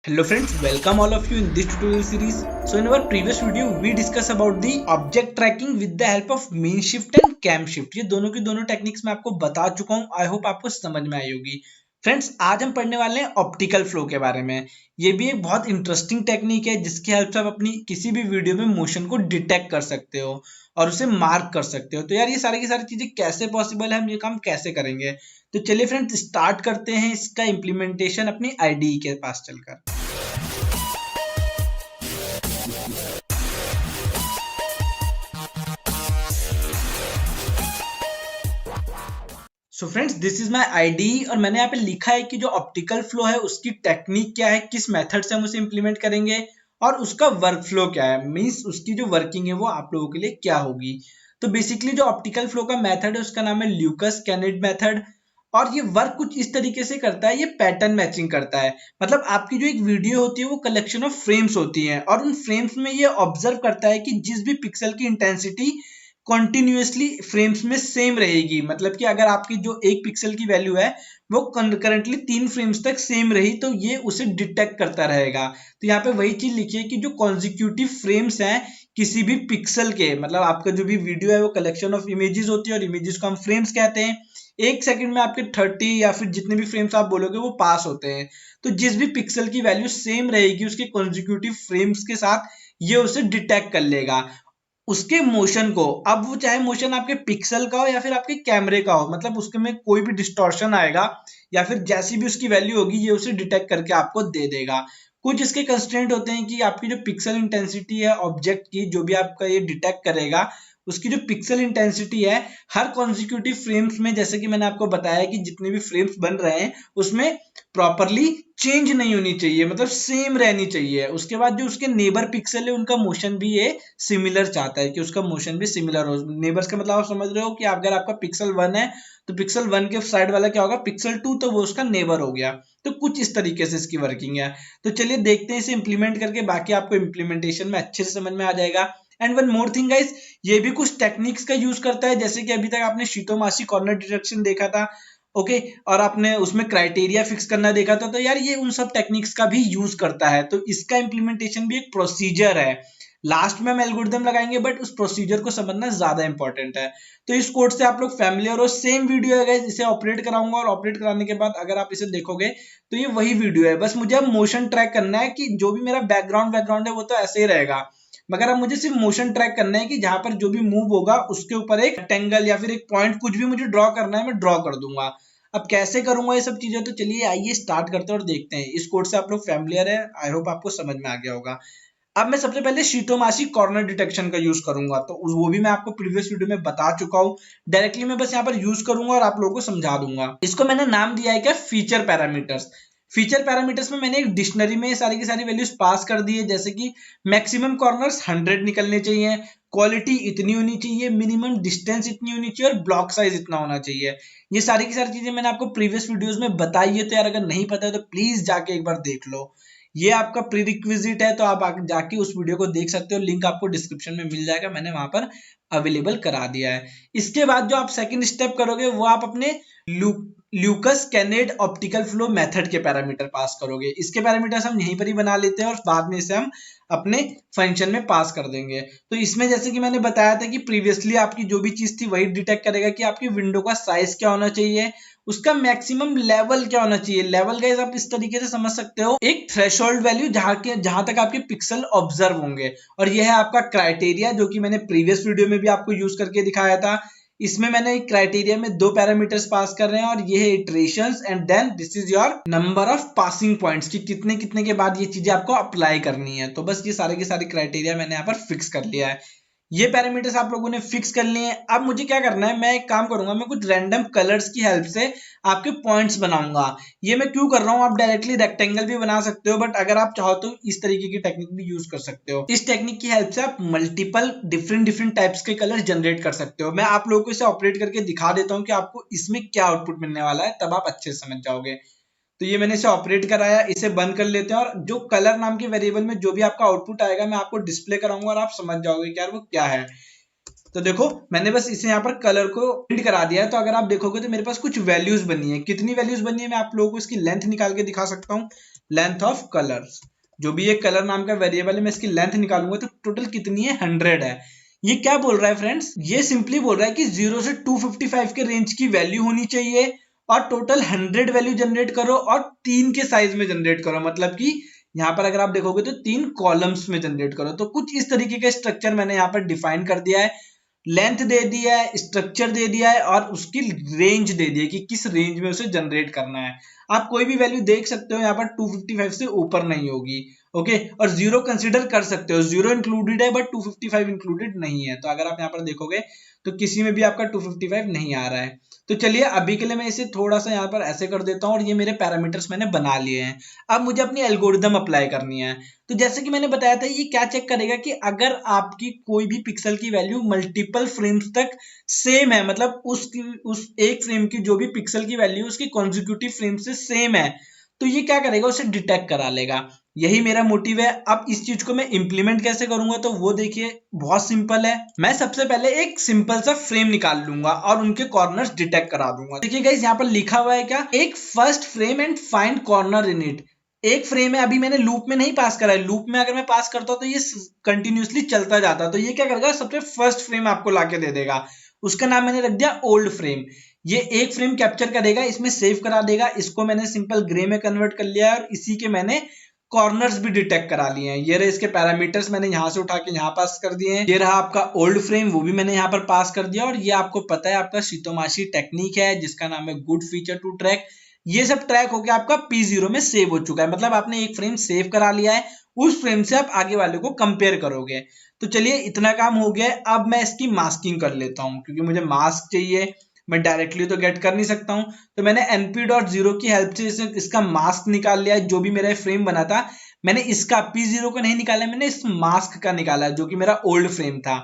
Hello friends, welcome all of you in this tutorial series. So in our previous video, we discussed about the object tracking with the help of mean shift and cam shift. ये दोनों की दोनों techniques मैं आपको बता चुका हूँ. I hope आपको समझ में आई होगी. फ्रेंड्स, आज हम पढ़ने वाले हैं ऑप्टिकल फ्लो के बारे में. ये भी एक बहुत इंटरेस्टिंग टेक्निक है जिसकी हेल्प से आप अपनी किसी भी वीडियो में मोशन को डिटेक्ट कर सकते हो और उसे मार्क कर सकते हो. तो यार ये सारी की सारी चीजें कैसे पॉसिबल है, हम ये काम कैसे करेंगे? तो चलिए फ्रेंड्स स्टार्ट करते हैं इसका इम्प्लीमेंटेशन अपनी आईडीई के पास चलकर. So friends, this is my ID और मैंने यहाँ पे लिखा है कि जो ऑप्टिकल फ्लो है उसकी टेक्निक क्या है, किस मेथड से हम उसे इम्प्लीमेंट करेंगे और उसका वर्क फ्लो क्या है, मींस उसकी जो वर्किंग है वो आप लोगों के लिए क्या होगी. तो बेसिकली जो ऑप्टिकल फ्लो का मेथड है उसका नाम है ल्यूकस कैनेड मेथड और ये वर्क कुछ इस तरीके से करता है. ये पैटर्न मैचिंग करता है. मतलब आपकी जो एक वीडियो होती है वो कलेक्शन ऑफ फ्रेम्स होती है और उन फ्रेम्स में ये ऑब्जर्व करता है कि जिस भी पिक्सल की इंटेंसिटी कॉन्टिन्यूसली फ्रेम्स में सेम रहेगी. मतलब कि अगर आपकी जो एक पिक्सल की वैल्यू है वो करंटली 3 फ्रेम्स तक सेम रही तो ये उसे डिटेक्ट करता रहेगा. तो यहाँ पे वही चीज लिखी है कि जो कॉन्जिक्यूटिव फ्रेम्स हैं किसी भी पिक्सल के, मतलब आपका जो भी वीडियो है वो कलेक्शन ऑफ इमेजेस होती है और इमेजेस को हम फ्रेम्स कहते हैं. एक सेकंड में आपके 30 या फिर जितने भी फ्रेम्स आप बोलोगे वो पास होते हैं. तो जिस भी पिक्सल की वैल्यू सेम रहेगी उसके कॉन्जिक्यूटिव फ्रेम्स के साथ ये उसे डिटेक्ट कर लेगा उसके मोशन को. अब वो चाहे मोशन आपके पिक्सल का हो या फिर आपके कैमरे का हो, मतलब उसके में कोई भी डिस्टॉर्शन आएगा या फिर जैसी भी उसकी वैल्यू होगी ये उसे डिटेक्ट करके आपको दे देगा. कुछ इसके कंस्ट्रेंट होते हैं कि आपकी जो पिक्सल इंटेंसिटी है ऑब्जेक्ट की, जो भी आपका ये डिटेक्ट करेगा उसकी जो पिक्सल इंटेंसिटी है हर कॉन्जिक्यूटिव फ्रेम्स में, जैसे कि मैंने आपको बताया कि जितने भी फ्रेम्स बन रहे हैं उसमें प्रॉपरली चेंज नहीं होनी चाहिए, मतलब सेम रहनी चाहिए. उसके बाद जो उसके नेबर पिक्सल है उनका मोशन भी ये सिमिलर चाहता है कि उसका मोशन भी सिमिलर हो. नेबर्स का मतलब आप समझ रहे हो कि अगर आपका पिक्सल 1 है तो पिक्सल 1 के साइड वाला क्या होगा, पिक्सल 2, तो वो उसका नेबर हो गया. तो कुछ इस तरीके से इसकी वर्किंग है. तो चलिए देखते हैं इसे इंप्लीमेंट करके, बाकी आपको इंप्लीमेंटेशन में अच्छे से समझ में आ जाएगा. And one more thing guys, ये भी कुछ टेक्निक्स का यूज करता है. जैसे कि अभी तक आपने शिटोमासी कॉर्नर डिटेक्शन देखा था, ओके, और आपने उसमें क्राइटेरिया फिक्स करना देखा था. तो यार ये उन सब टेक्निक्स का भी यूज करता है. तो इसका इंप्लीमेंटेशन भी एक प्रोसीजर है. लास्ट में हम एल्गोरिथम लगाएंगे बट उस प्रोसीजर को समझना ज्यादा इंपॉर्टेंट है. तो इस कोड से आप लोग फैमिलियर हो. सेम वीडियो है गाइस, इसे ऑपरेट कराऊंगा और ऑपरेट कराने के बाद अगर आप इसे देखोगे तो ये वही वीडियो है. बस मुझे अब मोशन ट्रैक करना है कि जो भी मेरा बैकग्राउंड है वो तो ऐसे ही रहेगा, मगर अब मुझे सिर्फ मोशन ट्रैक करना है कि जहां पर जो भी मूव होगा उसके ऊपर एक रेक्टेंगल या फिर एक पॉइंट कुछ भी मुझे ड्रॉ करना है मैं ड्रॉ कर दूंगा. अब कैसे करूंगा ये सब चीजें, तो चलिए आइए स्टार्ट करते हैं और देखते हैं. इस कोड से आप लोग फैमिलियर है, आई होप आपको समझ में आ गया होगा. अब मैं सबसे पहले शिटोमासी कॉर्नर डिटेक्शन का यूज करूंगा, तो वो भी मैं आपको प्रीवियस वीडियो में बता चुका हूँ. डायरेक्टली मैं बस यहाँ पर यूज करूंगा और आप लोगों को समझा दूंगा. इसको मैंने नाम दिया है क्या, फीचर पैरामीटर्स. फीचर पैरामीटर्स में मैंने एक डिक्शनरी में सारी की सारी वैल्यूज पास कर दी है. जैसे कि मैक्सिमम कॉर्नर्स 100 निकलने चाहिए, क्वालिटी इतनी होनी चाहिए, मिनिमम डिस्टेंस इतनी होनी चाहिए और ब्लॉक साइज इतना होना चाहिए. ये सारी की सारी चीजें मैंने आपको प्रीवियस वीडियोस में बताई है. तो यार अगर नहीं पता है तो प्लीज जाके एक बार देख लो. ये आपका प्री रिक्विजिट है, तो आप जाके उस वीडियो को देख सकते हो. लिंक आपको डिस्क्रिप्शन में मिल जाएगा, मैंने वहां पर अवेलेबल करा दिया है. इसके बाद जो आप सेकंड स्टेप करोगे वो आप अपने Lucas canned optical flow method के पैरामीटर पास करोगे. इसके पैरामीटर्स हम यहीं पर ही बना लेते हैं और बाद में इसे हम अपने फंक्शन में पास कर देंगे. तो इसमें जैसे कि मैंने बताया था कि प्रीवियसली आपकी जो भी चीज थी वही डिटेक्ट करेगा कि आपकी विंडो का साइज क्या होना चाहिए, उसका मैक्सिमम लेवल क्या होना चाहिए. लेवल गाइस आप इस तरीके से समझ सकते हो, एक थ्रेशोल्ड वैल्यू जहां तक आपके पिक्सल ऑब्जर्व होंगे. और यह है आपका क्राइटेरिया जो कि मैंने प्रीवियस वीडियो में भी आपको यूज करके दिखाया था. इसमें मैंने एक क्राइटेरिया में 2 पैरामीटर्स पास कर रहे हैं और ये है iterations and then this is your number of passing points कि कितने कितने के बाद ये चीजें आपको अप्लाई करनी है. तो बस ये सारे के सारे क्राइटेरिया मैंने यहाँ पर फिक्स कर लिया है. ये पैरामीटर्स आप लोगों ने फिक्स कर लिए हैं. अब मुझे क्या करना है, मैं एक काम करूंगा, मैं कुछ रैंडम कलर्स की हेल्प से आपके पॉइंट्स बनाऊंगा. ये मैं क्यों कर रहा हूं, आप डायरेक्टली रेक्टेंगल भी बना सकते हो बट अगर आप चाहो तो इस तरीके की टेक्निक भी यूज कर सकते हो. इस टेक्निक की हेल्प से आप मल्टीपल डिफरेंट टाइप्स के कलर जनरेट कर सकते हो. मैं आप लोगों को इसे ऑपरेट करके दिखा देता हूँ कि आपको इसमें क्या आउटपुट मिलने वाला है, तब आप अच्छे से समझ जाओगे. तो ये मैंने इसे ऑपरेट कराया, इसे बंद कर लेते हैं और जो कलर नाम के वेरिएबल में जो भी आपका आउटपुट आएगा मैं आपको डिस्प्ले कराऊंगा और आप समझ जाओगे कि यार वो क्या है. तो देखो मैंने बस इसे यहाँ पर कलर को प्रिंट करा दिया है. तो अगर आप देखोगे तो मेरे पास कुछ वैल्यूज बनी है. कितनी वैल्यूज बनी है मैं आप लोगों को इसकी लेंथ निकाल के दिखा सकता हूँ. लेंथ ऑफ कलर्स, जो भी ये कलर नाम का वेरिएबल है मैं इसकी लेंथ निकालूंगा तो टोटल कितनी है 100 है। ये क्या बोल रहा है फ्रेंड्स, ये सिंपली बोल रहा है कि 0 से 255 के रेंज की वैल्यू होनी चाहिए और टोटल 100 वैल्यू जनरेट करो और 3 के साइज में जनरेट करो, मतलब कि यहाँ पर अगर आप देखोगे तो 3 कॉलम्स में जनरेट करो। तो कुछ इस तरीके का स्ट्रक्चर मैंने यहाँ पर डिफाइन कर दिया है, लेंथ दे दिया है, स्ट्रक्चर दे दिया है और उसकी रेंज दे दी है कि किस रेंज में उसे जनरेट करना है। आप कोई भी वैल्यू देख सकते हो यहाँ पर 255 से ऊपर नहीं होगी, ओके। और जीरो कंसीडर कर सकते हो, जीरो इंक्लूडेड है बट 255 इंक्लूडेड नहीं है। तो अगर आप यहाँ पर देखोगे तो किसी में भी आपका 255 नहीं आ रहा है। तो चलिए अभी के लिए मैं इसे थोड़ा सा यहाँ पर ऐसे कर देता हूँ और ये मेरे पैरामीटर्स मैंने बना लिए हैं। अब मुझे अपनी एल्गोरिदम अप्लाई करनी है। तो जैसे कि मैंने बताया था ये क्या चेक करेगा कि अगर आपकी कोई भी पिक्सल की वैल्यू मल्टीपल फ्रेम्स तक सेम है, मतलब उस एक फ्रेम की जो भी पिक्सल की वैल्यू उसकी कॉन्जिक्यूटिव फ्रेम से सेम है, तो ये क्या करेगा, उसे डिटेक्ट करा लेगा। यही मेरा मोटिव है। अब इस चीज को मैं इंप्लीमेंट कैसे करूंगा तो वो देखिए बहुत सिंपल है। मैं सबसे पहले एक सिंपल सा फ्रेम निकाल लूंगा और उनके कॉर्नर्स डिटेक्ट करा दूंगा। देखिए गाइस यहाँ पर लिखा हुआ है क्या, एक first frame and find corner in it. एक फ्रेम है, अभी मैंने लूप में नहीं पास करा है, लूप में अगर मैं पास करता हूं तो ये कंटिन्यूसली चलता जाता, तो ये क्या करेगा, सबसे फर्स्ट फ्रेम आपको लाके दे देगा। उसका नाम मैंने रख दिया ओल्ड फ्रेम। ये एक फ्रेम कैप्चर करेगा, इसमें सेव करा देगा। इसको मैंने सिंपल ग्रे में कन्वर्ट कर लिया है और इसी के मैंने कॉर्नर्स भी डिटेक्ट करा लिए हैं। ये रहे इसके पैरामीटर्स, मैंने यहां से उठा के यहां पास कर दिए हैं। ये रहा आपका ओल्ड फ्रेम, वो भी मैंने यहां पर पास कर दिया। और ये आपको पता है आपका शितोमाशी टेक्निक है जिसका नाम है गुड फीचर टू ट्रैक। ये सब ट्रैक होकर आपका P0 में सेव हो चुका है, मतलब आपने एक फ्रेम सेव करा लिया है, उस फ्रेम से आप आगे वाले को कंपेयर करोगे। तो चलिए इतना काम हो गया है। अब मैं इसकी मास्किंग कर लेता हूं क्योंकि मुझे मास्क चाहिए, मैं डायरेक्टली तो गेट कर नहीं सकता हूं। तो मैंने np.0 की हेल्प से इसका मास्क निकाल लिया है। जो भी मेरा फ्रेम बना था मैंने इसका P0 को नहीं निकाला, मैंने इस मास्क का निकाला जो कि मेरा ओल्ड फ्रेम था।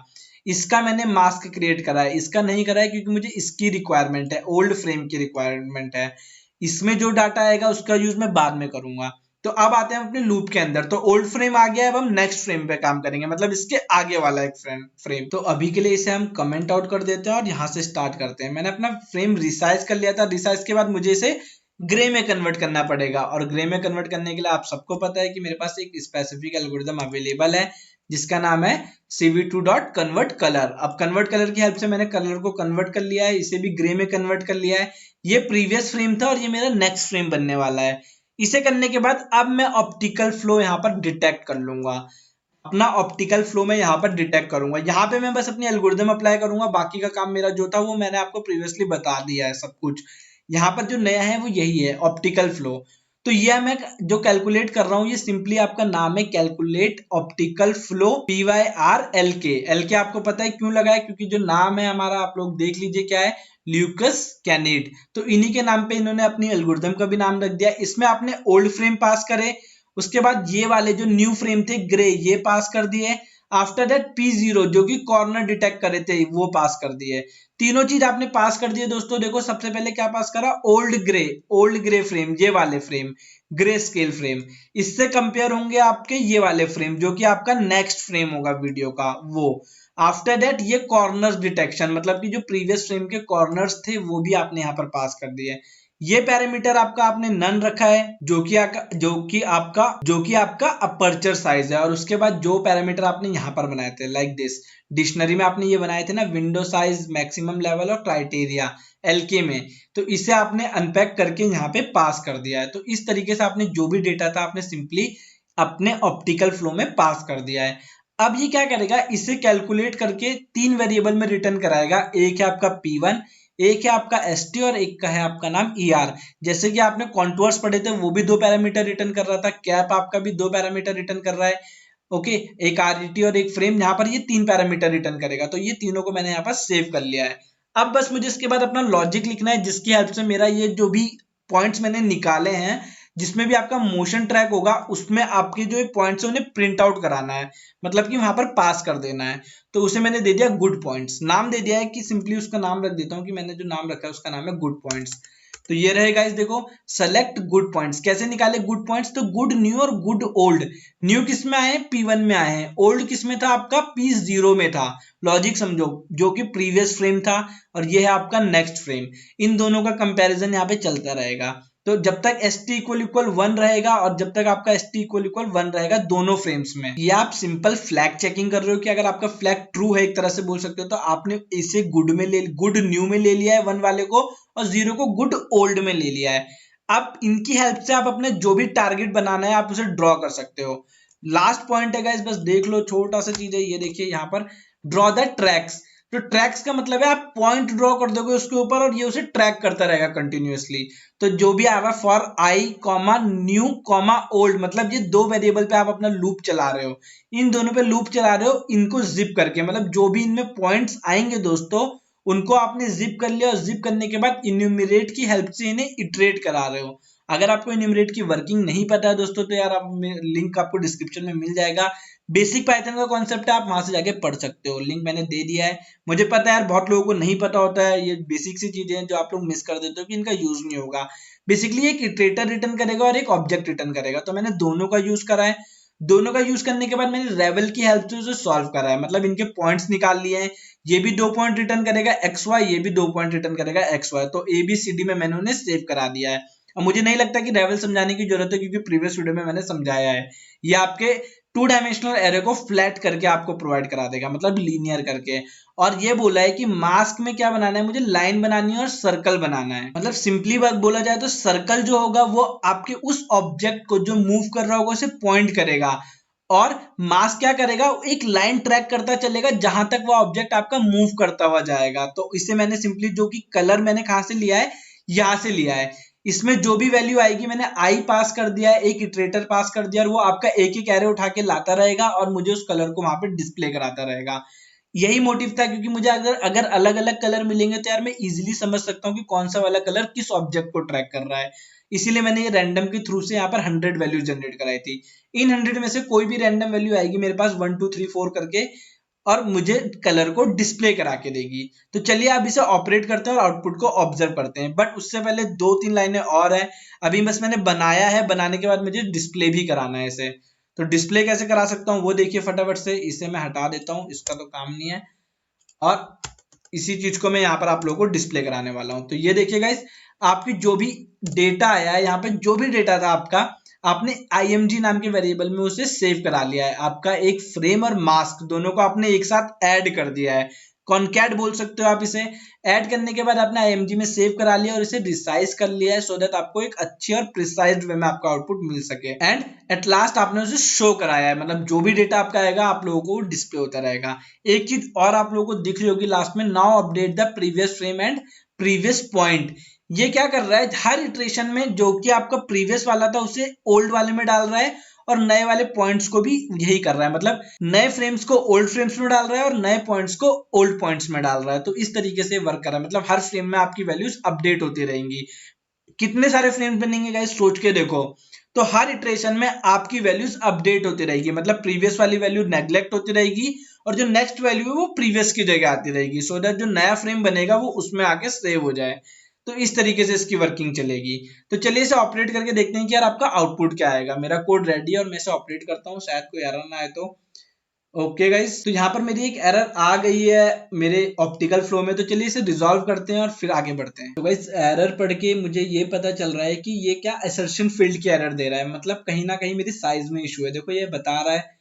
इसका मैंने मास्क क्रिएट करा है, इसका नहीं करा है क्योंकि मुझे इसकी रिक्वायरमेंट है, ओल्ड फ्रेम की रिक्वायरमेंट है। इसमें जो डाटा आएगा उसका यूज मैं बाद में करूंगा। तो अब आते हैं अपने लूप के अंदर। तो ओल्ड फ्रेम आ गया है, अब हम नेक्स्ट फ्रेम पे काम करेंगे, मतलब इसके आगे वाला एक फ्रेम। तो अभी के लिए इसे हम कमेंट आउट कर देते हैं और यहाँ से स्टार्ट करते हैं। मैंने अपना फ्रेम रिसाइज कर लिया था, रिसाइज के बाद मुझे इसे ग्रे में कन्वर्ट करना पड़ेगा। और ग्रे में कन्वर्ट करने के लिए आप सबको पता है कि मेरे पास एक स्पेसिफिक एल्गोरिथम अवेलेबल है जिसका नाम है cv2.convertColor। अब कन्वर्ट कलर की हेल्प से मैंने कलर को कन्वर्ट कर लिया है, इसे भी ग्रे में कन्वर्ट कर लिया है। ये प्रीवियस फ्रेम था और ये मेरा नेक्स्ट फ्रेम बनने वाला है। इसे करने के बाद अब मैं ऑप्टिकल फ्लो यहाँ पर डिटेक्ट कर लूंगा। अपना ऑप्टिकल फ्लो में यहाँ पर डिटेक्ट करूंगा। यहाँ पे मैं बस अपनी एल्गोरिथम अप्लाई करूंगा, बाकी का काम मेरा जो था वो मैंने आपको प्रीवियसली बता दिया है सब कुछ। यहाँ पर जो नया है वो यही है, ऑप्टिकल फ्लो। तो ये मैं जो कैलकुलेट कर रहा हूँ ये सिंपली आपका नाम है calculate optical flow PYRLK। LK आपको पता है क्यों लगा है, क्योंकि जो नाम है हमारा आप लोग देख लीजिए क्या है, ल्यूकस कैनिड। तो इन्हीं के नाम पे इन्होंने अपनी एल्गोरिथम का भी नाम रख दिया। इसमें आपने ओल्ड फ्रेम पास करे, उसके बाद ये वाले जो न्यू फ्रेम थे ग्रे ये पास कर दिए। आफ्टर दैट P0 जो कि कॉर्नर डिटेक्ट करे थे वो पास कर दिए। तीनों चीज आपने पास कर दिए दोस्तों। देखो सबसे पहले क्या पास करा, ओल्ड ग्रे फ्रेम, ये वाले फ्रेम ग्रे स्केल फ्रेम। इससे कंपेयर होंगे आपके ये वाले फ्रेम जो कि आपका नेक्स्ट फ्रेम होगा वीडियो का वो। आफ्टर दैट ये कॉर्नर्स डिटेक्शन, मतलब कि जो प्रीवियस फ्रेम के कॉर्नर्स थे वो भी आपने यहाँ पर पास कर दिए। ये पैरामीटर आपका आपने नन रखा है जो कि आपका अपर्चर साइज है। और उसके बाद जो पैरामीटर आपने यहाँ पर बनाए थे लाइक दिस, डिक्शनरी में आपने ये बनाए थे ना, विंडो साइज, मैक्सिमम लेवल और क्राइटेरिया LK में, तो इसे आपने अनपैक करके यहाँ पे पास कर दिया है। तो इस तरीके से आपने जो भी डेटा था आपने सिंपली अपने ऑप्टिकल फ्लो में पास कर दिया है। अब ये क्या करेगा, इसे कैलकुलेट करके 3 वेरिएबल में रिटर्न कराएगा। एक है आपका P1, एक है आपका ST और एक का है आपका नाम ER। जैसे कि आपने कॉन्टूर्स पढ़े थे वो भी 2 पैरामीटर रिटर्न कर रहा था, कैप आपका भी 2 पैरामीटर रिटर्न कर रहा है, ओके। एक RET और एक फ्रेम, यहाँ पर ये 3 पैरामीटर रिटर्न करेगा। तो ये तीनों को मैंने यहाँ पर सेव कर लिया है। अब बस मुझे इसके बाद अपना लॉजिक लिखना है जिसकी हेल्प से मेरा ये जो भी पॉइंट्स मैंने निकाले हैं जिसमें भी आपका मोशन ट्रैक होगा उसमें आपके जो पॉइंट्स है उन्हें प्रिंट आउट कराना है, मतलब कि वहां पर पास कर देना है। तो उसे मैंने दे दिया गुड पॉइंट्स, नाम दे दिया है कि सिंपली उसका नाम रख देता हूँ कि मैंने जो नाम रखा है उसका नाम है गुड पॉइंट्स। तो ये रहेगा इस, देखो सेलेक्ट गुड पॉइंट्स। कैसे निकाले गुड पॉइंट्स, तो गुड न्यू और गुड ओल्ड। न्यू किस में आए हैं, P1 में आए हैं। ओल्ड किस में था, आपका P0 में था। लॉजिक समझो, जो कि प्रीवियस फ्रेम था और ये है आपका नेक्स्ट फ्रेम। इन दोनों का कंपैरिजन यहाँ पे चलता रहेगा। तो जब तक एस टी इक्वल इक्वल 1 रहेगा और जब तक आपका एस टी इक्वल इक्वल 1 रहेगा दोनों फ्रेम्स में, ये आप सिंपल फ्लैग चेकिंग कर रहे हो कि अगर आपका फ्लैग ट्रू है, एक तरह से बोल सकते हो, तो आपने इसे गुड न्यू में ले लिया है 1 वाले को, और 0 को गुड ओल्ड में ले लिया है। अब इनकी हेल्प से आप अपने जो भी टारगेट बनाना है आप उसे ड्रॉ कर सकते हो। लास्ट पॉइंट है गाइस, बस देख लो, छोटा सा चीज है ये, देखिए यहाँ पर ड्रॉ द ट्रैक्स। तो ट्रैक्स का मतलब है आप पॉइंट ड्रॉ कर दोगे उसके ऊपर और ये उसे ट्रैक करता रहेगा कंटिन्यूअसली। तो जो भी आएगा for I comma new comma old, मतलब ये दो वेरिएबल पे आप अपना लूप चला रहे हो, इन दोनों पे लूप चला रहे हो इनको जिप करके, मतलब जो भी इनमें पॉइंट्स आएंगे दोस्तों उनको आपने जिप कर लिया, और जिप करने के बाद इन्यूमरेट की हेल्प से इन्हें इटरेट करा रहे हो। अगर आपको इन्यूमरेट की वर्किंग नहीं पता है दोस्तों तो यार आप लिंक आपको डिस्क्रिप्शन में मिल जाएगा, बेसिक पाइथन का कॉन्सेप्ट है, आप वहां से जाके पढ़ सकते हो, लिंक मैंने दे दिया है। मुझे पता है यार बहुत लोगों को नहीं पता होता है, ये बेसिक सी चीजें हैं जो आप लोग मिस कर देते हो कि इनका यूज नहीं होगा। बेसिकली एक इटरेटर रिटर्न करेगा और एक ऑब्जेक्ट रिटर्न करेगा, तो मैंने दोनों का यूज करा है। दोनों का यूज करने के बाद मैंने रेवल की हेल्प से उसे सॉल्व करा है, मतलब इनके पॉइंट्स निकाल लिए हैं। ये भी 2 पॉइंट रिटर्न करेगा एक्स वाई, ये भी 2 पॉइंट रिटर्न करेगा एक्स वाई, तो ए बी सी डी में मैंने उन्हें सेव करा दिया है। और मुझे नहीं लगता कि रेवल समझाने की जरूरत है क्योंकि प्रीवियस वीडियो में मैंने समझाया है। ये आपके 2 डायमेंशनल एरे को फ्लैट करके आपको प्रोवाइड करा देगा, मतलब लीनियर करके। और ये बोला है कि मास्क में क्या बनाना है, मुझे लाइन बनानी है और सर्कल बनाना है। मतलब सिंपली बात बोला जाए तो सर्कल जो होगा वो आपके उस ऑब्जेक्ट को जो मूव कर रहा होगा उसे पॉइंट करेगा, और मास क्या करेगा, एक लाइन ट्रैक करता चलेगा जहां तक वो ऑब्जेक्ट आपका मूव करता हुआ जाएगा। तो इसे मैंने सिंपली, जो कि कलर मैंने कहां से लिया है, यहां से लिया है। इसमें जो भी वैल्यू आएगी मैंने आई पास कर दिया है, एक इटरेटर पास कर दिया, और वो आपका एक एक एरो उठा के लाता रहेगा और मुझे उस कलर को वहां पे डिस्प्ले कराता रहेगा। यही मोटिव था, क्योंकि मुझे अगर अगर अलग अलग कलर मिलेंगे तो यार मैं इजीली समझ सकता हूँ कि कौन सा वाला कलर किस ऑब्जेक्ट को ट्रैक कर रहा है। इसीलिए मैंने ये रैंडम के थ्रू से यहाँ पर 100 वैल्यू जनरेट कराई थी। इन 100 में से कोई भी रैंडम वैल्यू आएगी मेरे पास 1 2 3 4 करके, और मुझे कलर को डिस्प्ले करा के देगी। तो चलिए अब इसे ऑपरेट करते हैं और आउटपुट को ऑब्जर्व करते हैं, बट उससे पहले 2 3 लाइनें और है। अभी बस मैंने बनाया है, बनाने के बाद मुझे डिस्प्ले भी कराना है इसे। तो डिस्प्ले कैसे करा सकता हूँ वो देखिए फटाफट से, इसे मैं हटा देता हूँ, इसका तो काम नहीं है, और इसी चीज को मैं यहाँ पर आप लोगों को डिस्प्ले कराने वाला हूँ। तो ये देखिए गाइस, आपकी जो भी डेटा आया है, यहाँ पे जो भी डेटा था आपका, आपने img नाम के वेरिएबल में उसे सेव करा लिया है। आपका एक फ्रेम और मास्क दोनों को आपने एक साथ ऐड कर दिया है, कॉनकैट बोल सकते हो आप इसे। ऐड करने के बाद आपने img में सेव करा लिया और इसे रिसाइज कर लिया है, सो दैट आपको एक अच्छी और प्रिसाइज वे में आपका आउटपुट मिल सके। एंड एट लास्ट आपने उसे शो कराया है, मतलब जो भी डेटा आपका आएगा आप लोगों को डिस्प्ले होता रहेगा। एक चीज और आप लोगों को दिख रही होगी लास्ट में, now update the previous frame and previous point. ये क्या कर रहा है, हर इटरेशन में जो कि आपका प्रीवियस वाला था उसे ओल्ड वाले में डाल रहा है, और नए वाले पॉइंट्स को भी यही कर रहा है, मतलब नए फ्रेम्स को ओल्ड फ्रेम्स में डाल रहा है और नए पॉइंट्स को ओल्ड पॉइंट्स में डाल रहा है। तो इस तरीके से वर्क कर रहा है, मतलब हर फ्रेम में आपकी वैल्यूज अपडेट होती रहेंगी। कितने सारे फ्रेम्स बनेंगे गाइस, सोच के देखो। तो हर इटरेशन में आपकी वैल्यूज अपडेट होती रहेगी, मतलब प्रीवियस वाली वैल्यू नेग्लेक्ट होती रहेगी और जो नेक्स्ट वैल्यू है वो प्रीवियस की जगह आती रहेगी, सो दैट जो नया फ्रेम बनेगा वो उसमें आके सेव हो जाए। तो इस तरीके से इसकी वर्किंग चलेगी। तो चलिए इसे ऑपरेट करके देखते हैं कि यार आपका आउटपुट क्या आएगा। मेरा कोड रेडी है और मैं इसे ऑपरेट करता हूँ, शायद कोई एरर ना आए तो। ओके गाइस, तो यहाँ पर मेरी एक एरर आ गई है मेरे ऑप्टिकल फ्लो में, तो चलिए इसे रिजॉल्व करते हैं और फिर आगे बढ़ते हैं। तो गाइस एरर पढ़ के मुझे ये पता चल रहा है कि ये क्या असर्शन फील्ड की एरर दे रहा है, मतलब कहीं ना कहीं मेरी साइज में इशू है। देखो ये बता रहा है,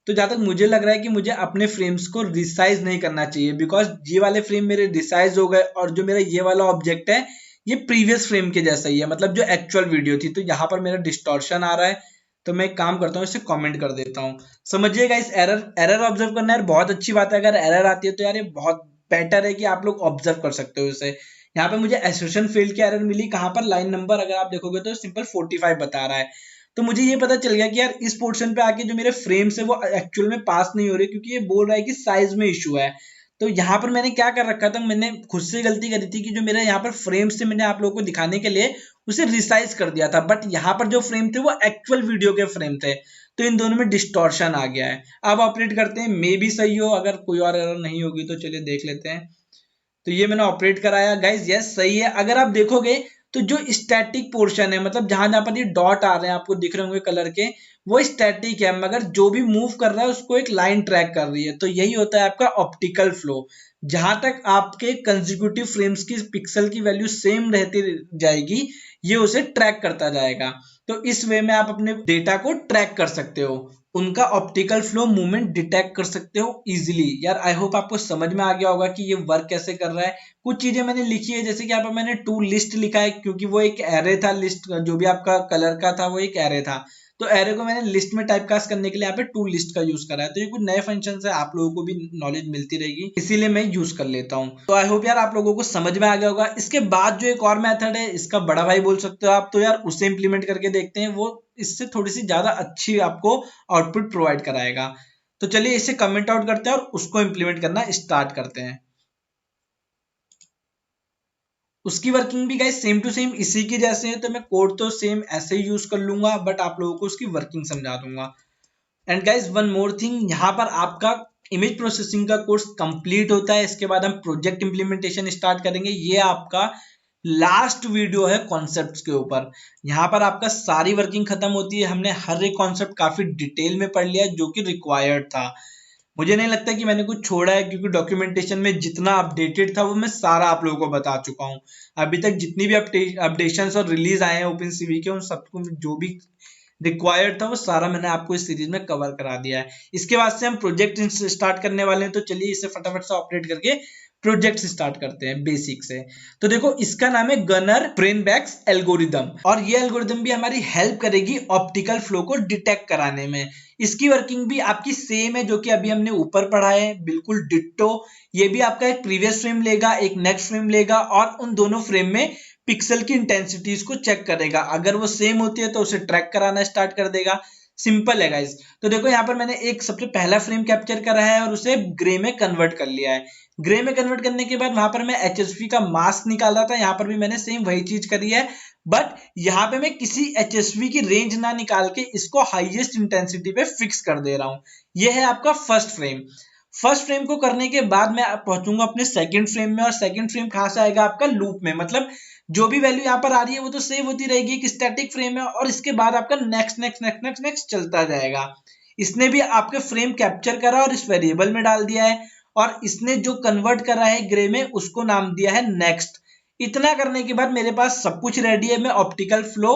तो जहां तक मुझे लग रहा है कि मुझे अपने फ्रेम्स को रिसाइज नहीं करना चाहिए, बिकॉज ये वाले फ्रेम मेरे रिसाइज हो गए और जो मेरा ये वाला ऑब्जेक्ट है ये प्रीवियस फ्रेम के जैसा ही है, मतलब जो एक्चुअल वीडियो थी। तो यहाँ पर मेरा डिस्टॉर्शन आ रहा है, तो मैं एक काम करता हूँ, इसे कमेंट कर देता हूँ। समझिएगा इस एरर ऑब्जर्व करना यार बहुत अच्छी बात है। अगर एरर आती है तो यार ये बहुत बेटर है कि आप लोग ऑब्जर्व कर सकते हो इसे। यहाँ पे मुझे एसोसिएशन फील्ड की एरर मिली, कहाँ पर, लाइन नंबर अगर आप देखोगे तो सिंपल 45 बता रहा है। तो मुझे ये पता चल गया कि यार इस पोर्शन पे आके जो मेरे फ्रेम्स है वो एक्चुअल में पास नहीं हो रहे, क्योंकि ये बोल रहा है कि साइज में इशू है। तो यहाँ पर मैंने क्या कर रखा था, मैंने खुद से गलती करी थी कि जो मेरे यहाँ पर फ्रेम से मैंने आप लोगों को दिखाने के लिए उसे रिसाइज कर दिया था, बट यहाँ पर जो फ्रेम थे वो एक्चुअल वीडियो के फ्रेम थे, तो इन दोनों में डिस्टॉर्शन आ गया है। अब ऑपरेट करते हैं, मे भी सही हो, अगर कोई और एरर नहीं होगी तो चलिए देख लेते हैं। तो ये मैंने ऑपरेट कराया गाइज, यस सही है। अगर आप देखोगे तो जो स्टैटिक पोर्शन है, मतलब जहां जहां पर ये डॉट आ रहे हैं आपको दिख रहे होंगे कलर के, वो स्टैटिक है, मगर जो भी मूव कर रहा है उसको एक लाइन ट्रैक कर रही है। तो यही होता है आपका ऑप्टिकल फ्लो। जहां तक आपके कंसेक्यूटिव फ्रेम्स की पिक्सल की वैल्यू सेम रहती जाएगी, ये उसे ट्रैक करता जाएगा। तो इस वे में आप अपने डेटा को ट्रैक कर सकते हो, उनका ऑप्टिकल फ्लो मूवमेंट डिटेक्ट कर सकते हो इजीली। यार आई होप आपको समझ में आ गया होगा कि ये वर्क कैसे कर रहा है। कुछ चीजें मैंने लिखी है, जैसे कि यहाँ पर मैंने टू लिस्ट लिखा है, क्योंकि वो एक एरे था, लिस्ट जो भी आपका कलर का था वो एक एरे था, तो एरे को मैंने लिस्ट में टाइपकास्ट करने के लिए यहाँ पे टू लिस्ट का यूज करा है। तो ये कुछ नए फंक्शन है, आप लोगों को भी नॉलेज मिलती रहेगी, इसीलिए मैं यूज कर लेता हूँ। तो आई होप यार आप लोगों को समझ में आ गया होगा। इसके बाद जो एक और मेथड है, इसका बड़ा भाई बोल सकते हो आप, तो यार उसे इंप्लीमेंट करके देखते हैं, वो इससे थोड़ी सी ज्यादा अच्छी आपको आउटपुट प्रोवाइड कराएगा। तो चलिए इसे कमेंट आउट करते हैं और उसको इंप्लीमेंट करना स्टार्ट करते हैं। उसकी वर्किंग भी गाइस सेम टू सेम इसी की जैसे है, तो मैं कोड तो सेम ऐसे ही यूज कर लूंगा, बट आप लोगों को उसकी वर्किंग समझा दूंगा। And guys one more thing, यहाँ पर आपका इमेज प्रोसेसिंग का कोर्स कंप्लीट होता है, इसके बाद हम प्रोजेक्ट इंप्लीमेंटेशन स्टार्ट करेंगे। ये आपका लास्ट वीडियो है कॉन्सेप्ट्स के ऊपर। यहाँ पर आपका सारी वर्किंग खत्म होती है, हमने हर एक कॉन्सेप्ट काफी डिटेल में पढ़ लिया जो कि रिक्वायर्ड था। मुझे नहीं लगता कि मैंने कुछ छोड़ा है, क्योंकि डॉक्यूमेंटेशन में जितना अपडेटेड था वो मैं सारा आप लोगों को बता चुका हूँ। अभी तक जितनी भी अपडेशंस और रिलीज आए हैं ओपन सीवी के, उन सबको जो भी रिक्वायर्ड था वो सारा मैंने आपको इस सीरीज में कवर करा दिया है। इसके बाद से हम प्रोजेक्ट स्टार्ट करने वाले हैं, तो चलिए इसे फटाफट से ऑपरेट करके प्रोजेक्ट स्टार्ट करते हैं बेसिक से। तो देखो इसका नाम है गनर फ्रेनबैक्स एल्गोरिदम, और ये एल्गोरिदम भी हमारी हेल्प करेगी ऑप्टिकल फ्लो को डिटेक्ट कराने में। इसकी वर्किंग भी आपकी सेम है जो कि अभी हमने ऊपर पढ़ा है, बिल्कुल डिट्टो। ये भी आपका एक प्रीवियस फ्रेम लेगा, एक नेक्स्ट फ्रेम लेगा, और उन दोनों फ्रेम में पिक्सल की इंटेंसिटीज को चेक करेगा। अगर वो सेम होती है तो उसे ट्रैक कराना स्टार्ट कर देगा। सिंपल है गाइस। तो देखो यहाँ पर मैंने एक सबसे पहला फ्रेम कैप्चर करा है और उसे ग्रे में कन्वर्ट कर लिया है। ग्रे में कन्वर्ट करने के बाद वहां पर मैं एचएसवी का मास्क निकाल रहा था, यहाँ पर भी मैंने सेम वही चीज करी है, बट यहाँ पे मैं किसी एचएसवी की रेंज ना निकाल के इसको हाईएस्ट इंटेंसिटी पे फिक्स कर दे रहा हूँ। यह है आपका फर्स्ट फ्रेम। फर्स्ट फ्रेम को करने के बाद मैं पहुंचूंगा अपने सेकंड फ्रेम में, और सेकंड फ्रेम कहां से आएगा आपका लूप में, मतलब जो भी वैल्यू यहाँ पर आ रही है वो तो सेव होती रहेगी, एक स्टैटिक फ्रेम है, और इसके बाद आपका next next next next next चलता जाएगा। इसने भी आपके फ्रेम कैप्चर करा और इस वेरिएबल में डाल दिया है, और इसने जो कन्वर्ट करा है ग्रे में उसको नाम दिया है नेक्स्ट। इतना करने के बाद मेरे पास सब कुछ रेडी है, मैं ऑप्टिकल फ्लो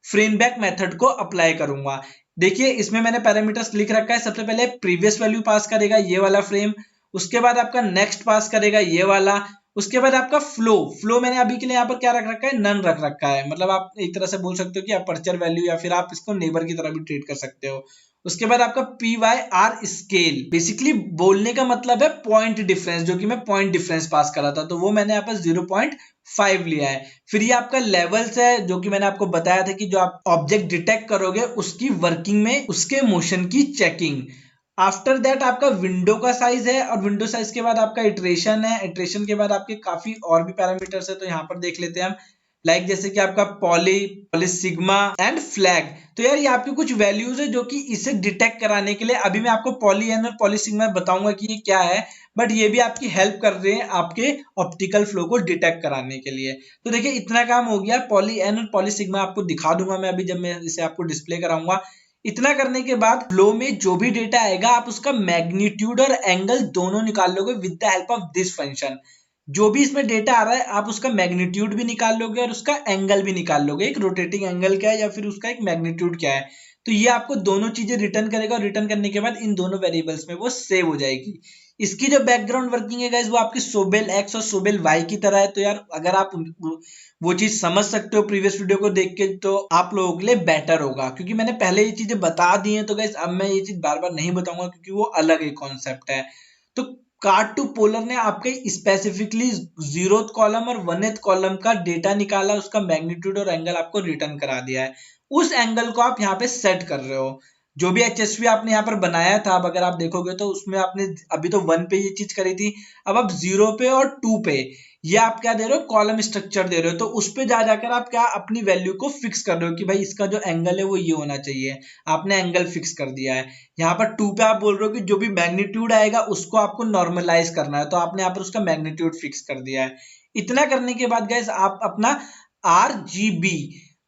फ्रेमबैक मेथड को अप्लाई करूंगा। देखिए इसमें मैंने पैरामीटर्स लिख रखा है। सबसे पहले प्रीवियस वैल्यू पास करेगा ये वाला फ्रेम, उसके बाद आपका नेक्स्ट पास करेगा ये वाला, उसके बाद आपका फ्लो मैंने अभी के लिए यहाँ पर क्या रख रखा है, नन रख रखा है। मतलब आप एक तरह से बोल सकते हो कि अपर्चर वैल्यू, या फिर आप इसको नेबर की तरह भी ट्रीट कर सकते हो। उसके बाद आपका PYR स्केल, बेसिकली बोलने का मतलब है पॉइंट डिफरेंस, जो कि मैं पॉइंट डिफरेंस पास करा था, तो वो मैंने यहाँ पर 0.5 लिया है। फिर ये आपका लेवल्स है, जो कि मैंने आपको बताया था कि जो आप ऑब्जेक्ट डिटेक्ट करोगे उसकी वर्किंग में उसके मोशन की चेकिंग। आफ्टर दैट आपका विंडो का साइज है, और विंडो साइज के बाद आपका इटरेशन है, इटरेशन के बाद आपके काफी और भी पैरामीटर्स है, तो यहाँ पर देख लेते हैं हम। लाइक जैसे कि आपका पॉली सिग्मा एंड फ्लैग। तो यार ये आपकी कुछ वैल्यूज है जो कि इसे डिटेक्ट कराने के लिए, अभी मैं आपको पॉली एन और पॉली सिग्मा बताऊंगा कि ये क्या है, बट ये भी आपकी हेल्प कर रहे हैं आपके ऑप्टिकल फ्लो को डिटेक्ट कराने के लिए। तो देखिए इतना काम हो गया। पॉली एन और पॉली सिग्मा आपको दिखा दूंगा मैं अभी, जब मैं इसे आपको डिस्प्ले कराऊंगा। इतना करने के बाद फ्लो में जो भी डेटा आएगा आप उसका मैग्नीट्यूड और एंगल दोनों निकाल लोगे with the help of this function. जो भी इसमें डेटा आ रहा है आप उसका मैग्नीट्यूड भी निकाल लोगे और उसका एंगल भी निकाल लोगे, एक रोटेटिंग एंगल क्या है या फिर उसका एक मैग्नीट्यूड क्या है। तो ये आपको दोनों चीजें रिटर्न करेगा, और रिटर्न करने के बाद इन दोनों वेरिएबल्स में वो सेव हो जाएगी। इसकी जो बैकग्राउंड वर्किंग है गाइस वो आपकी सोबेल एक्स और सोबेल वाई की तरह है। तो यार अगर आप वो चीज समझ सकते हो प्रीवियस वीडियो को देख के, तो आप लोगों के लिए बेटर होगा, क्योंकि मैंने पहले ये चीजें बता दी हैं। तो गाइस अब मैं ये चीज बार बार नहीं बताऊंगा, क्योंकि वो अलग एक कॉन्सेप्ट है। तो कार्ड टू पोलर ने आपके स्पेसिफिकली 0th कॉलम और 1th कॉलम का डेटा निकाला, उसका मैग्नीट्यूड और एंगल आपको रिटर्न करा दिया है। उस एंगल को आप यहाँ पे सेट कर रहे हो। जो भी एचएसवी आपने यहाँ पर बनाया था, अब अगर आप देखोगे तो उसमें आपने अभी तो 1 पे ये चीज करी थी, अब आप 0 पे और 2 पे ये आप क्या दे रहे हो, कॉलम स्ट्रक्चर दे रहे हो। तो उस पे जा जाकर आप क्या अपनी वैल्यू को फिक्स कर रहे हो कि भाई इसका जो एंगल है वो ये होना चाहिए। आपने एंगल फिक्स कर दिया है। यहाँ पर 2 पे आप बोल रहे हो कि जो भी मैग्नीट्यूड आएगा उसको आपको नॉर्मलाइज करना है, तो आपने यहाँ पर उसका मैग्नीट्यूड फिक्स कर दिया है। इतना करने के बाद गाइस आप अपना RGB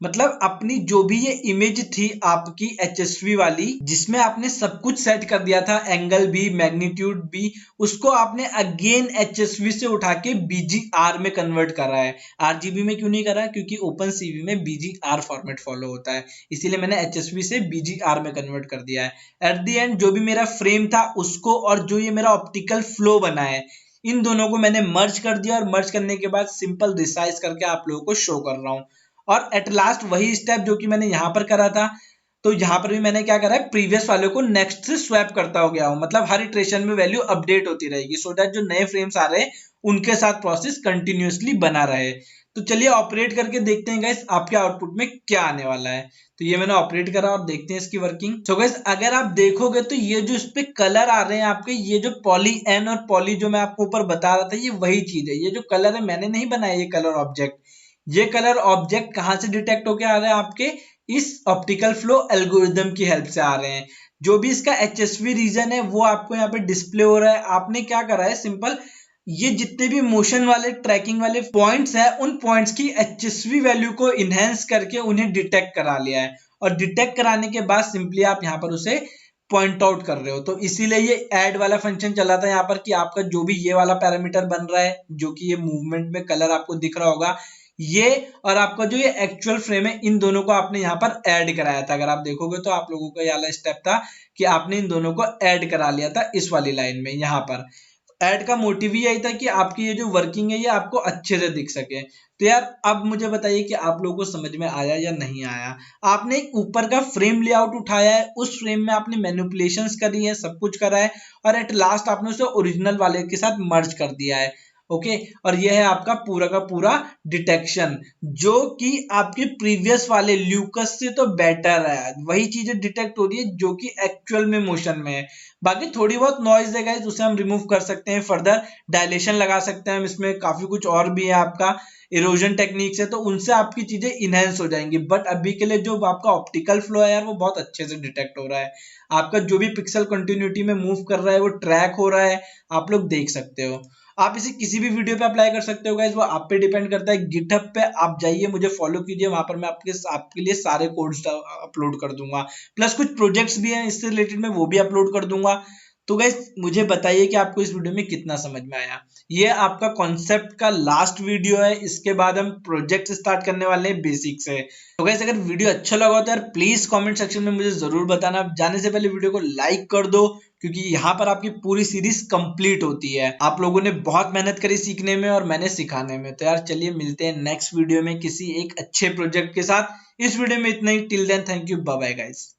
मतलब अपनी जो भी ये इमेज थी आपकी HSV वाली, जिसमें आपने सब कुछ सेट कर दिया था, एंगल भी, मैग्नीट्यूड भी, उसको आपने अगेन HSV से उठा के BGR में कन्वर्ट करा है। RGB में क्यों नहीं करा? क्योंकि OpenCV में BGR फॉर्मेट फॉलो होता है, इसीलिए मैंने HSV से BGR में कन्वर्ट कर दिया है। एट द एंड जो भी मेरा फ्रेम था उसको और जो ये मेरा ऑप्टिकल फ्लो बना है, इन दोनों को मैंने मर्ज कर दिया, और मर्ज करने के बाद सिंपल रिसाइज करके आप लोगों को शो कर रहा हूं। और एट लास्ट वही स्टेप जो कि मैंने यहां पर करा था, तो यहां पर भी मैंने क्या करा है, प्रीवियस वाले को नेक्स्ट से स्वैप करता हो गया हूं। मतलब हर इटरेशन में वैल्यू अपडेट होती रहेगी, सो दैट जो नए फ्रेम्स आ रहे हैं उनके साथ प्रोसेस कंटिन्यूअसली बना रहे। तो चलिए ऑपरेट करके देखते हैं गाइस आपके आउटपुट में क्या आने वाला है। तो ये मैंने ऑपरेट करा और देखते हैं इसकी वर्किंग। तो गाइस अगर आप देखोगे तो ये जो इस पे कलर आ रहे हैं आपके, ये जो पॉली एन और पॉली जो मैं आपको ऊपर बता रहा था, ये वही चीज है। ये जो कलर है मैंने नहीं बनाया ये कलर ऑब्जेक्ट, ये कलर ऑब्जेक्ट कहां से डिटेक्ट होके आ रहे हैं आपके इस ऑप्टिकल फ्लो एल्गोरिदम की हेल्प से आ रहे हैं। जो भी इसका HSV रीजन है वो आपको यहाँ पे डिस्प्ले हो रहा है। आपने क्या करा है, सिंपल ये जितने भी मोशन वाले ट्रैकिंग वाले पॉइंट्स हैं, उन पॉइंट्स की HSV वैल्यू को इनहेंस करके उन्हें डिटेक्ट करा लिया है, और डिटेक्ट कराने के बाद सिंपली आप यहाँ पर उसे पॉइंट आउट कर रहे हो। तो इसीलिए ये ऐड वाला फंक्शन चला था यहाँ पर, कि आपका जो भी ये वाला पैरामीटर बन रहा है, जो कि ये मूवमेंट में कलर आपको दिख रहा होगा, ये और आपका जो ये एक्चुअल फ्रेम है, इन दोनों को आपने यहाँ पर ऐड कराया था। अगर आप देखोगे तो आप लोगों का ये वाला स्टेप था कि आपने इन दोनों को ऐड करा लिया था इस वाली लाइन में। यहाँ पर ऐड का मोटिव ही यही था कि आपकी ये जो वर्किंग है ये आपको अच्छे से दिख सके। तो यार अब मुझे बताइए कि आप लोगों को समझ में आया या नहीं आया। आपने एक ऊपर का फ्रेम लेआउट उठाया है, उस फ्रेम में आपने मैनिपुलेशंस करी है, सब कुछ करा है, और एट लास्ट आपने उसे ओरिजिनल वाले के साथ मर्ज कर दिया है। ओके, और यह है आपका पूरा का पूरा डिटेक्शन, जो कि आपके प्रीवियस वाले ल्यूकस से तो बेटर है। वही चीजें डिटेक्ट हो रही है जो कि एक्चुअल में मोशन में है। बाकी थोड़ी बहुत नॉइज है गाइस, उसे हम रिमूव कर सकते हैं, फर्दर डायलेशन लगा सकते हैं हम इसमें, काफी कुछ और भी है आपका इरोजन टेक्निक्स है, तो उनसे आपकी चीजें इनहेंस हो जाएंगी। बट अभी के लिए जो आपका ऑप्टिकल फ्लो है यार, वो बहुत अच्छे से डिटेक्ट हो रहा है। आपका जो भी पिक्सल कंटिन्यूटी में मूव कर रहा है वो ट्रैक हो रहा है, आप लोग देख सकते हो। आप इसे किसी भी वीडियो पे अप्लाई कर सकते हो गाइस, वो आप पे डिपेंड करता है। गिटहब पे आप जाइए, मुझे फॉलो कीजिए, वहां पर मैं आपके लिए सारे कोड्स अपलोड कर दूंगा, प्लस कुछ प्रोजेक्ट्स भी हैं इससे रिलेटेड, मैं वो भी अपलोड कर दूंगा। तो गाइस मुझे बताइए कि आपको इस वीडियो में कितना समझ में आया। ये आपका कॉन्सेप्ट का लास्ट वीडियो है, इसके बाद हम प्रोजेक्ट स्टार्ट करने वाले हैं बेसिक से। तो गाइस अगर वीडियो अच्छा लगा हो तो यार प्लीज कमेंट सेक्शन में मुझे जरूर बताना। जाने से पहले वीडियो को लाइक कर दो, क्योंकि यहाँ पर आपकी पूरी सीरीज कंप्लीट होती है। आप लोगों ने बहुत मेहनत करी सीखने में और मैंने सिखाने में। तो यार चलिए मिलते हैं नेक्स्ट वीडियो में किसी एक अच्छे प्रोजेक्ट के साथ। इस वीडियो में इतना ही। Till then thank you, bye bye guys.